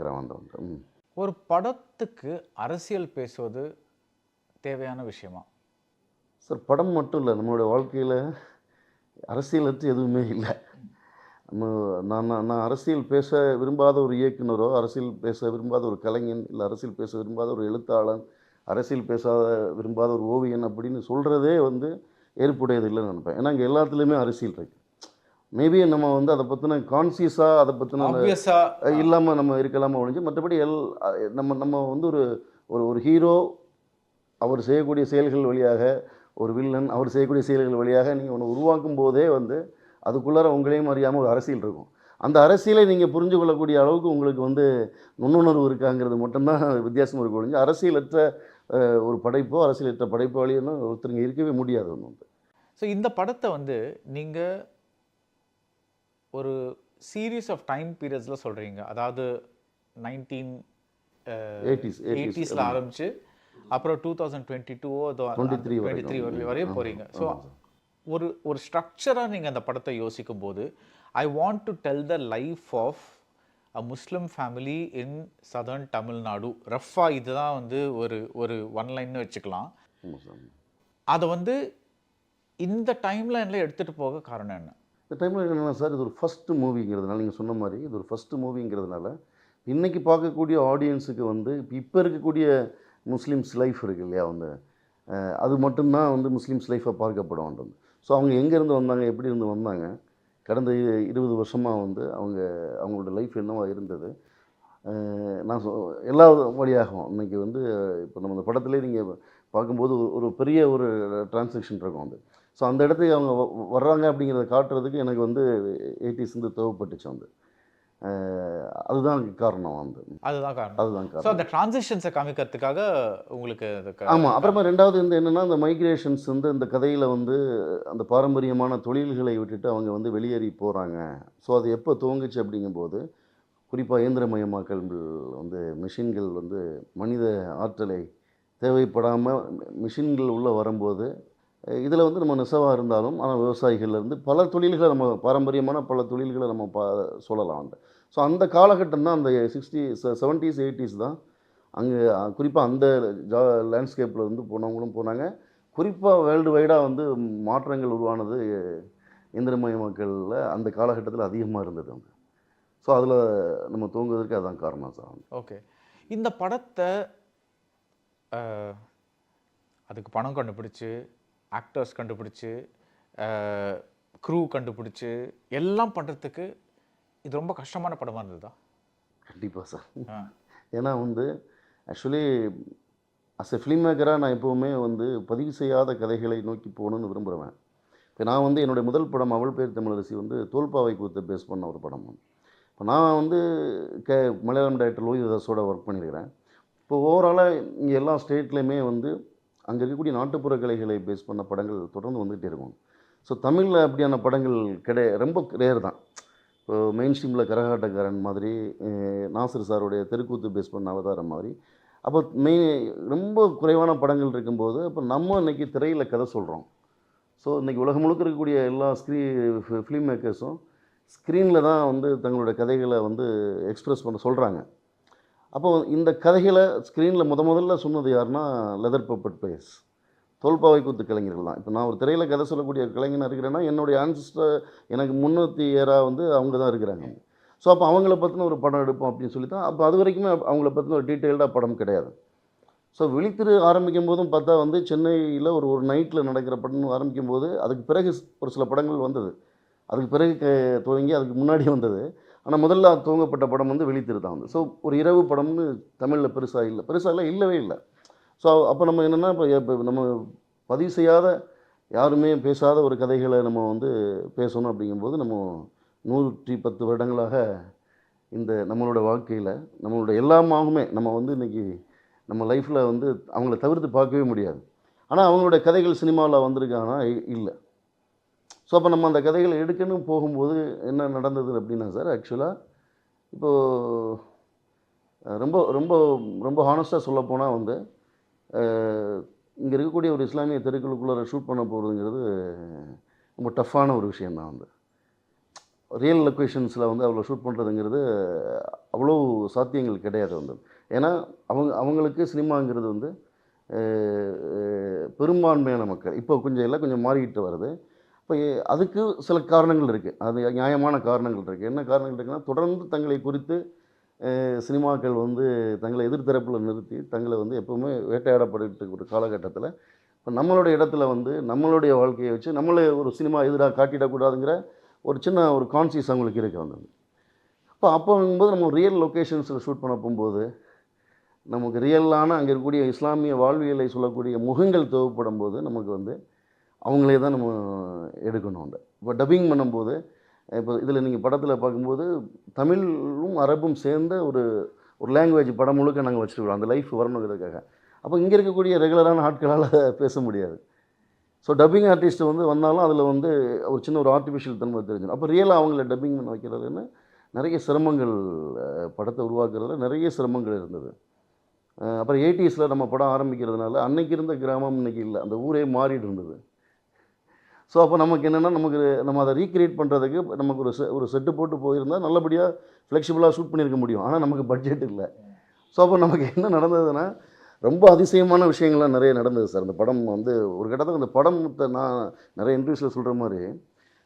பார்க்குறேன் வந்து. ஒரு படத்துக்கு அரசியல் பேசுவது தேவையான விஷயமா? சார் படம் மட்டும் இல்லை, நம்மளுடைய வாழ்க்கையில் அரசியலற்று எதுவுமே இல்லை. நம்ம நான் நான் நான் அரசியல் பேச விரும்பாத ஒரு இயக்குனரோ, அரசியல் பேச விரும்பாத ஒரு கலைஞன், இல்லை அரசியல் பேச விரும்பாத ஒரு எழுத்தாளன், அரசியல் விரும்பாத ஒரு ஓவியன் அப்படின்னு சொல்கிறதே வந்து ஏற்புடையது இல்லைன்னு நினைப்பேன். ஏன்னா இங்கே எல்லாத்துலேயுமே அரசியல் இருக்குது. மேபி நம்ம வந்து அதை பற்றின கான்சியஸாக அதை பற்றின ஆப்வியஸா இல்லாமல் நம்ம இருக்கலாமா ஒழிஞ்சு, மற்றபடி நம்ம நம்ம வந்து ஒரு ஒரு ஒரு ஹீரோ அவர் செய்யக்கூடிய செயல்கள் வழியாக, ஒரு வில்லன் அவர் செய்யக்கூடிய செயல்கள் வழியாக நீங்கள் ஒன்று உருவாக்கும் போதே வந்து அதுக்குள்ளார உங்களையும் அறியாமல் ஒரு அரசியல் இருக்கும். அந்த அரசியலை நீங்கள் புரிஞ்சு கொள்ளக்கூடிய அளவுக்கு உங்களுக்கு வந்து நுண்ணுணர்வு இருக்காங்கிறது மட்டும்தான் வித்தியாசம் இருக்க ஒழிஞ்சு, அரசியலற்ற ஒரு படைப்போ, அரசியலற்ற படைப்பாளியோ ஒருத்தருங்க இருக்கவே முடியாது ஒன்று வந்து. ஸோ இந்த படத்தை வந்து நீங்கள் ஒரு சீரீஸ் ஆஃப் டைம் பீரியட்ஸில் சொல்கிறீங்க. அதாவது 1980s ஆரம்பிச்சு அப்புறம் 2022 வரையும் போகிறீங்க. ஸோ ஒரு ஒரு ஸ்ட்ரக்சராக நீங்கள் அந்த படத்தை யோசிக்கும் போது, I want to tell the life of a Muslim family in southern Tamil Nadu. ரஃபாக இதுதான் வந்து ஒரு ஒரு ஒன்லைன்னு வச்சுக்கலாம். அதை வந்து இந்த டைம்லைனில் எடுத்துகிட்டு போக காரணம் என்ன? இந்த டைமில் என்னென்னா சார், இது ஒரு ஃபஸ்ட்டு மூவிங்கிறதுனால, நீங்கள் சொன்ன மாதிரி இது ஒரு ஃபஸ்ட்டு மூவிங்கிறதுனால இன்றைக்கி பார்க்கக்கூடிய ஆடியன்ஸுக்கு வந்து இப்போ இருக்கக்கூடிய முஸ்லீம்ஸ் லைஃப் இருக்குது இல்லையா வந்து, அது மட்டும்தான் வந்து முஸ்லீம்ஸ் லைஃப்பை பார்க்கப்படும் வந்து. ஸோ அவங்க எங்கேருந்து வந்தாங்க, எப்படி இருந்து வந்தாங்க, கடந்த 20 வருஷமாக வந்து அவங்களோட லைஃப் என்னவா இருந்தது, நான் எல்லா வழியாகவும் இன்றைக்கி வந்து இப்போ நம்ம இந்த படத்துலேயே நீங்கள் பார்க்கும்போது ஒரு பெரிய ஒரு டிரான்சாக்ஷன் இருக்கும் வந்து. ஸோ அந்த இடத்துக்கு அவங்க வர்றாங்க அப்படிங்கிறத காட்டுறதுக்கு எனக்கு வந்து 80s வந்து தேவைப்பட்டுச்சு வந்து. அதுதான் காரணம் வந்து. அதுதான் காரணம். ஸோ அந்த டிரான்சிஷன்ஸை காமிக்கிறதுக்காக உங்களுக்கு ஆமாம். அப்புறமா ரெண்டாவது வந்து என்னென்னா, அந்த மைக்ரேஷன்ஸ் வந்து இந்த கதையில் வந்து அந்த பாரம்பரியமான தொழில்களை விட்டுட்டு அவங்க வந்து வெளியேறி போகிறாங்க. ஸோ அது எப்போ துவங்குச்சு அப்படிங்கும்போது, குறிப்பாக இயந்திரமயமாக்கல் வந்து மிஷின்கள் வந்து மனித ஆற்றலை தேவைப்படாமல் மிஷின்கள் உள்ளே வரும்போது, இதில் வந்து நம்ம நெசவாக இருந்தாலும், ஆனால் விவசாயிகள்லேருந்து பல தொழில்களை நம்ம பாரம்பரியமான பல தொழில்களை நம்ம சொல்லலாம் வந்து. ஸோ அந்த காலகட்டம் தான் அந்த 70s 80s தான் அங்கே குறிப்பாக அந்த லேண்ட்ஸ்கேப்பில் வந்து போனவங்களும் போனாங்க. குறிப்பாக வேர்ல்டு வைடாக வந்து மாற்றங்கள் உருவானது இயந்திரமயமாக்கலில் அந்த காலகட்டத்தில் அதிகமாக இருந்தது வந்து. ஸோ அதில் நம்ம தூங்குவதற்கு அதுதான் காரணம் சார். ஓகே. இந்த படத்தை அதுக்கு பணம் கண்டுபிடிச்சி, ஆக்டர்ஸ் கண்டுபிடிச்சி, க்ரூ கண்டுபிடிச்சி எல்லாம் பண்ணுறதுக்கு இது ரொம்ப கஷ்டமான படமாக இருந்ததா? கண்டிப்பாக சார். ஏன்னா வந்து ஆக்சுவலி அஸ் எ ஃபிலிம் மேக்கராக நான் எப்போவுமே வந்து பதிவு செய்யாத கதைகளை நோக்கி போகணுன்னு விரும்புகிறேன். இப்போ நான் வந்து என்னுடைய முதல் படம் அவள் பேர் தமிழரசி வந்து தோல்பாவை கூத்தை பேஸ் பண்ண ஒரு படம். இப்போ நான் வந்து மலையாளம் டைரக்டர் லோகிதாஸோட ஒர்க் பண்ணியிருக்கிறேன். இப்போ ஓவராலாக இங்கே எல்லா ஸ்டேட்லேயுமே வந்து அங்கே இருக்கக்கூடிய நாட்டுப்புற கலைகளை பேஸ் பண்ண படங்கள் தொடர்ந்து வந்துகிட்டே இருக்கும். ஸோ தமிழில் அப்படியான படங்கள் ரொம்ப ரேர் தான். இப்போ மெயின் ஸ்ட்ரீமில் கரகாட்டக்காரன் மாதிரி, நாசர் சாருடைய தெருக்கூத்து பேஸ் பண்ண அவதாரம் மாதிரி, அப்போ ரொம்ப குறைவான படங்கள் இருக்கும்போது அப்போ நம்ம இன்றைக்கி திரையில் கதை சொல்கிறோம். ஸோ இன்றைக்கி உலகம் முழுக்க இருக்கக்கூடிய எல்லா ஃபிலிம் மேக்கர்ஸும் ஸ்க்ரீனில் தான் வந்து தங்களோட கதைகளை வந்து எக்ஸ்ப்ரெஸ் பண்ண சொல்கிறாங்க. அப்போது இந்த கதைகளை ஸ்க்ரீனில் முதல்ல சொன்னது யாருன்னா லெதர் பப்பட் பிளேயர்ஸ், தோல்பாவை கூத்து கலைஞர்கள் தான். இப்போ நான் ஒரு திரையில் கதை சொல்லக்கூடிய கலைஞனாக இருக்கிறேன்னா என்னுடைய ஆன்சிஸ்டர் எனக்கு முன்னோத்தி ஏராக வந்து அவங்க தான் இருக்கிறாங்க. ஸோ அப்போ அவங்கள பற்றின ஒரு படம் எடுப்போம் அப்படின்னு சொல்லி தான். அப்போ அது வரைக்குமே அவங்கள பற்றின ஒரு டீட்டெயில்டாக படம் கிடையாது. ஸோ விழித்திரு ஆரம்பிக்கும் போதும் பார்த்தா வந்து சென்னையில் ஒரு நைட்டில் நடக்கிற படம் ஆரம்பிக்கும் போது அதுக்கு பிறகு ஒரு சில படங்கள் வந்தது. அதுக்கு பிறகு துவங்கி அதுக்கு முன்னாடி வந்தது. ஆனால் முதல்ல துவங்கப்பட்ட படம் வந்து விழித்திரு தான் வந்து. ஸோ ஒரு இரவு படம்னு தமிழில் பெருசாக இல்லவே இல்லை. ஸோ அப்போ நம்ம என்னென்னா, இப்போ நம்ம பதிவு செய்யாத யாருமே பேசாத ஒரு கதைகளை நம்ம வந்து பேசணும் அப்படிங்கும்போது நம்ம 110 வருடங்களாக இந்த நம்மளோட வாழ்க்கையில் நம்மளோட எல்லாமாகவுமே நம்ம வந்து இன்றைக்கி நம்ம லைஃப்பில் வந்து அவங்கள தவிர்த்து பார்க்கவே முடியாது. ஆனால் அவங்களோட கதைகள் சினிமாவில் வந்திருக்காங்கன்னா இல்லை. ஸோ அப்போ நம்ம அந்த கதைகளை எடுக்கணும் போகும்போது என்ன நடந்தது அப்படின்னா சார், ஆக்சுவலாக இப்போது ரொம்ப ரொம்ப ரொம்ப ஹானஸ்ட்டாக சொல்லப்போனால் வந்து இங்கே இருக்கக்கூடிய ஒரு இஸ்லாமிய தெருக்களுக்குள்ளே ஷூட் பண்ண போகிறதுங்கிறது ரொம்ப டஃப்பான ஒரு விஷயந்தான் வந்து. ரியல் லொக்கேஷன்ஸில் வந்து அவ்வளோ ஷூட் பண்ணுறதுங்கிறது அவ்வளோ சாத்தியங்கள் கிடையாது வந்து. ஏன்னா அவங்களுக்கு சினிமாங்கிறது வந்து பெரும்பான்மையான மக்கள் இப்போ கொஞ்சம் எல்லாம் கொஞ்சம் மாறிக்கிட்டு வருது. இப்போ அதுக்கு சில காரணங்கள் இருக்குது, அது நியாயமான காரணங்கள் இருக்குது. என்ன காரணங்கள் இருக்குன்னா, தொடர்ந்து தங்களை குறித்து சினிமாக்கள் வந்து தங்களை எதிர்த்தரப்பில் நிறுத்தி தங்களை வந்து எப்போவுமே வேட்டையாடப்பட்டு ஒரு காலகட்டத்தில் இப்போ நம்மளுடைய இடத்துல வந்து நம்மளுடைய வாழ்க்கையை வச்சு நம்மளே ஒரு சினிமா எதிராக காட்டிடக்கூடாதுங்கிற ஒரு சின்ன ஒரு கான்சியஸ் அவங்களுக்கு இருக்குது வந்து. அப்போங்கும்போது நம்ம ரியல் லொக்கேஷன்ஸில் ஷூட் பண்ண போகும்போது நமக்கு ரியலான அங்கே இருக்கக்கூடிய இஸ்லாமிய வாழ்வியலை சொல்லக்கூடிய முகங்கள் தேவைப்படும் போது நமக்கு வந்து அவங்களே தான் நம்ம எடுக்கணும். இப்போ டப்பிங் பண்ணும்போது இப்போ இதில் நீங்கள் படத்தில் பார்க்கும்போது தமிழும் அரபும் சேர்ந்த ஒரு லாங்குவேஜ் படம் முழுக்க நாங்கள் வச்சுருக்கோம் அந்த லைஃப் வரணுங்கிறதுக்காக. அப்போ இங்கே இருக்கக்கூடிய ரெகுலரான ஆட்களால் பேச முடியாது. ஸோ டப்பிங் ஆர்டிஸ்ட் வந்து வந்தாலும் அதில் வந்து ஒரு சின்ன ஒரு ஆர்டிஃபிஷியல் தன்மை தெரிஞ்சிடும். அப்போ ரியலாக அவங்கள டப்பிங் பண்ண வைக்கிறதுன்னு நிறைய சிரமங்கள், படத்தை உருவாக்குறதுல நிறைய சிரமங்கள் இருந்தது. அப்புறம் 80s நம்ம படம் ஆரம்பிக்கிறதுனால அன்னைக்கு இருந்த கிராமம் இன்றைக்கி இல்லை, அந்த ஊரே மாறிட்டு இருந்தது. ஸோ அப்போ நமக்கு என்னென்னா நம்ம அதை ரீக்ரியேட் பண்ணுறதுக்கு நமக்கு ஒரு செட்டு போட்டு போயிருந்தால் நல்லபடியாக ஃப்ளெக்சிபிளாக ஷூட் பண்ணியிருக்க முடியும். ஆனால் நமக்கு பட்ஜெட் இல்லை. ஸோ அப்போ நமக்கு என்ன நடந்ததுன்னா ரொம்ப அதிசயமான விஷயங்கள்லாம் நிறைய நடந்தது சார். அந்த படம் வந்து ஒரு கட்டத்தில் இந்த படத்தை நான் நிறைய இன்டர்வியூஸில் சொல்கிற மாதிரி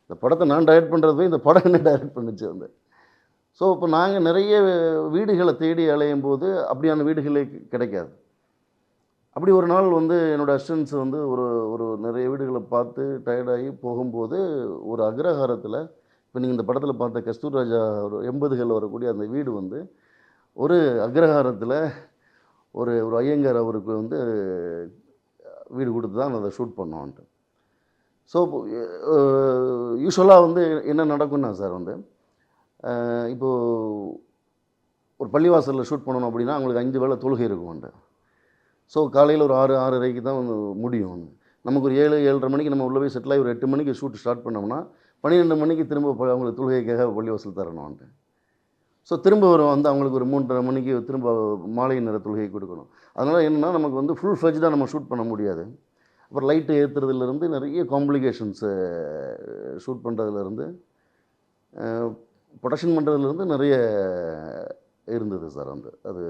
இந்த படத்தை நான் டைரக்ட் பண்ணுறது போய் இந்த படம் என்ன டைரக்ட் பண்ணுச்சு வந்து. ஸோ இப்போ நாங்கள் நிறைய வீடுகளை தேடி அலையும் போது அப்படியான வீடுகளே கிடைக்காது. அப்படி ஒரு நாள் வந்து என்னோடய அசிஸ்டன்ஸ் வந்து ஒரு நிறைய வீடுகளை பார்த்து டயர்டாகி போகும்போது ஒரு அக்ரஹாரத்தில் இப்போ நீங்கள் இந்த படத்தில் பார்த்த கஸ்தூர் ராஜா ஒரு 80கள் வரக்கூடிய அந்த வீடு வந்து ஒரு அக்ரஹாரத்தில் ஒரு ஐயங்கார் அவருக்கு வந்து வீடு கொடுத்து தான் அதை ஷூட் பண்ணோன்ட்டு. ஸோ யூஸ்வலாக வந்து என்ன நடக்கும்னா சார் வந்து இப்போது ஒரு பள்ளிவாசலில் ஷூட் பண்ணணும் அப்படின்னா அவங்களுக்கு 5 வேளை தொழுகை இருக்கும்ண்டு. ஸோ காலையில் ஒரு 6:30க்கு தான் வந்து முடியும். நமக்கு ஒரு 7-7:30 மணிக்கு நம்ம உள்ளே போய் செட்டில் ஆகி ஒரு 8 மணிக்கு ஷூட் ஸ்டார்ட் பண்ணோம்னா 12 மணிக்கு திரும்ப அவங்களுக்கு தொழுகைக்காக பள்ளிவாசல் தரணும்ன்ட்டு. ஸோ திரும்ப வரும் வந்து அவங்களுக்கு ஒரு 3:30 மணிக்கு திரும்ப மாலை நேர தொழுகை கொடுக்கணும். அதனால் என்னென்னா நமக்கு வந்து ஃபுல் ஃப்ளெஜ்டாக நம்ம ஷூட் பண்ண முடியாது. அப்புறம் லைட்டு ஏற்றுறதுலேருந்து நிறைய காம்ப்ளிகேஷன்ஸு, ஷூட் பண்ணுறதுலேருந்து ப்ரொடக்ஷன் பண்ணுறதுலேருந்து நிறைய இருந்தது சார். அது